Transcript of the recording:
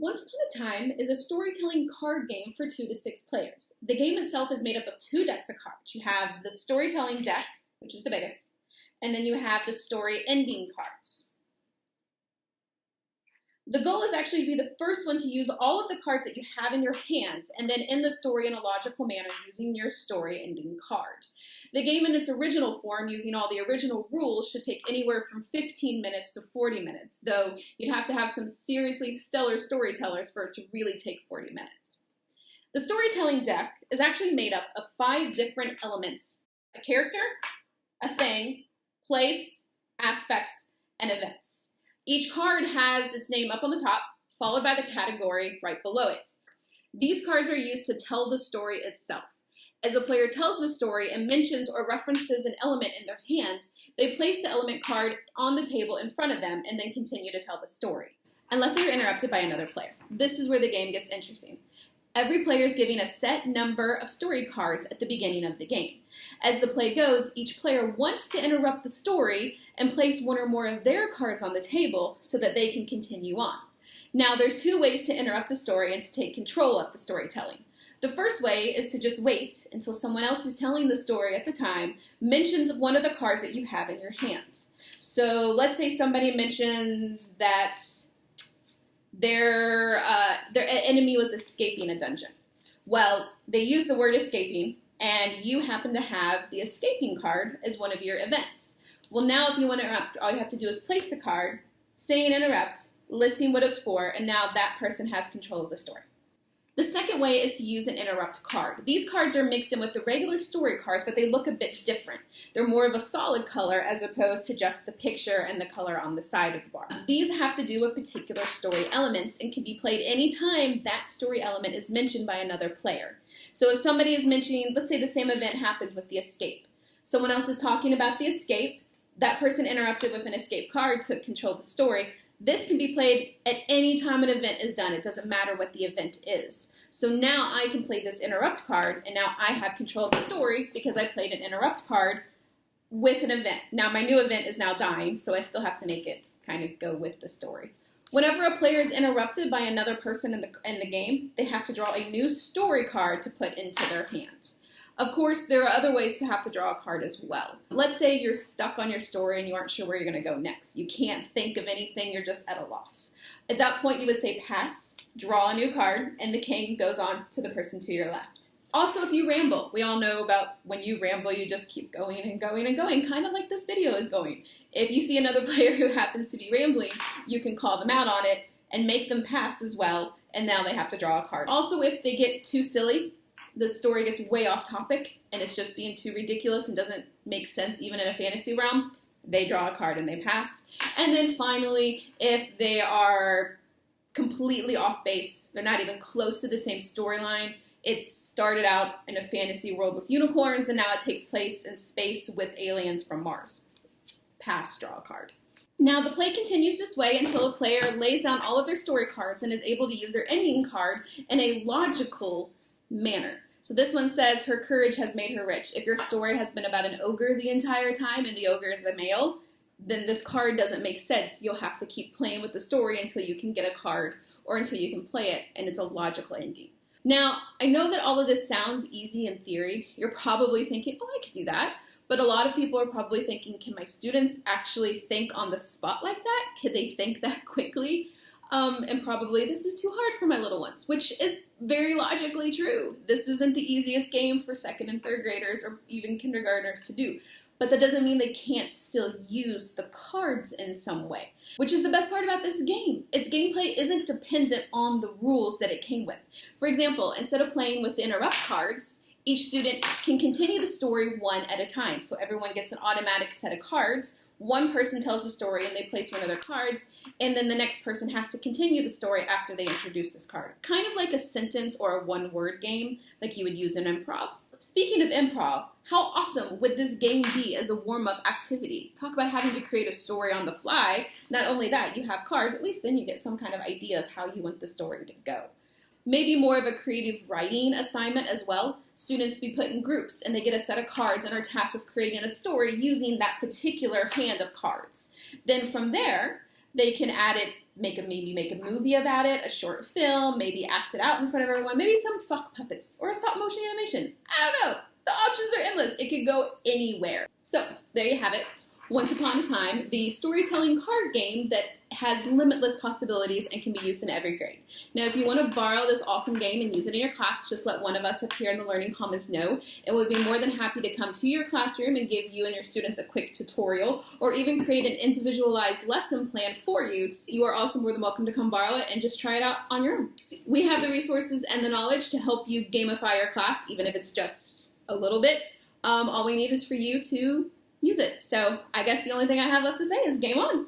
Once Upon a Time is a storytelling card game for 2 to 6 players. The game itself is made up of 2 decks of cards. You have the storytelling deck, which is the biggest, and then you have the story ending cards. The goal is actually to be the first one to use all of the cards that you have in your hand and then end the story in a logical manner using your story ending card. The game in its original form, using all the original rules, should take anywhere from 15 minutes to 40 minutes, though you'd have to have some seriously stellar storytellers for it to really take 40 minutes. The storytelling deck is actually made up of 5 different elements: a character, a thing, place, aspects, and events. Each card has its name up on the top, followed by the category right below it. These cards are used to tell the story itself. As a player tells the story and mentions or references an element in their hand, they place the element card on the table in front of them and then continue to tell the story, unless they are interrupted by another player. This is where the game gets interesting. Every player is given a set number of story cards at the beginning of the game. As the play goes, each player wants to interrupt the story and place one or more of their cards on the table so that they can continue on. Now, there's 2 ways to interrupt a story and to take control of the storytelling. The first way is to just wait until someone else who's telling the story at the time mentions one of the cards that you have in your hand. So let's say somebody mentions that their enemy was escaping a dungeon. Well, they use the word escaping, and you happen to have the escaping card as one of your events. Well, now if you want to interrupt, all you have to do is place the card, say an interrupt, listing what it's for, and now that person has control of the story. The second way is to use an interrupt card. These cards are mixed in with the regular story cards, but they look a bit different. They're more of a solid color as opposed to just the picture and the color on the side of the bar. These have to do with particular story elements and can be played anytime that story element is mentioned by another player. So if somebody is mentioning, let's say the same event happens with the escape. Someone else is talking about the escape. That person interrupted with an escape card, took control of the story. This can be played at any time an event is done. It doesn't matter what the event is. So now I can play this interrupt card, and now I have control of the story because I played an interrupt card with an event. Now my new event is now dying, so I still have to make it kind of go with the story. Whenever a player is interrupted by another person in the game, they have to draw a new story card to put into their hands. Of course, there are other ways to have to draw a card as well. Let's say you're stuck on your story and you aren't sure where you're going to go next. You can't think of anything, you're just at a loss. At that point, you would say pass, draw a new card, and the king goes on to the person to your left. Also, if you ramble, we all know about when you ramble, you just keep going and going and going, kind of like this video is going. If you see another player who happens to be rambling, you can call them out on it and make them pass as well, and now they have to draw a card. Also, if they get too silly, the story gets way off topic and it's just being too ridiculous and doesn't make sense even in a fantasy realm, they draw a card and they pass. And then finally, if they are completely off base, they're not even close to the same storyline, it started out in a fantasy world with unicorns and now it takes place in space with aliens from Mars. Pass, draw a card. Now the play continues this way until a player lays down all of their story cards and is able to use their ending card in a logical manner. So this one says, her courage has made her rich. If your story has been about an ogre the entire time and the ogre is a male, then this card doesn't make sense. You'll have to keep playing with the story until you can get a card or until you can play it, and it's a logical ending. Now, I know that all of this sounds easy in theory. You're probably thinking, oh, I could do that. But a lot of people are probably thinking, can my students actually think on the spot like that? Can they think that quickly? And probably this is too hard for my little ones, which is very logically true. This isn't the easiest game for 2nd and 3rd graders or even kindergartners to do. But that doesn't mean they can't still use the cards in some way, which is the best part about this game. Its gameplay isn't dependent on the rules that it came with. For example, instead of playing with the interrupt cards, each student can continue the story one at a time. So everyone gets an automatic set of cards. One person tells the story and they place one of their cards, and then the next person has to continue the story after they introduce this card. Kind of like a sentence or a one-word game like you would use in improv. Speaking of improv, how awesome would this game be as a warm-up activity? Talk about having to create a story on the fly. Not only that, you have cards, at least then you get some kind of idea of how you want the story to go. Maybe more of a creative writing assignment as well. Students be put in groups and they get a set of cards and are tasked with creating a story using that particular hand of cards. Then from there, They can add it, maybe make a movie about it, a short film, maybe act it out in front of everyone, maybe some sock puppets or a stop motion animation. I don't know. The options are endless. It could go anywhere. So there you have it. Once Upon a Time, the storytelling card game that has limitless possibilities and can be used in every grade. Now, if you want to borrow this awesome game and use it in your class, just let one of us up here in the Learning Commons know, and we'll be more than happy to come to your classroom and give you and your students a quick tutorial, or even create an individualized lesson plan for you. You are also more than welcome to come borrow it and just try it out on your own. We have the resources and the knowledge to help you gamify your class, even if it's just a little bit. All we need is for you to use it. So I guess the only thing I have left to say is game on.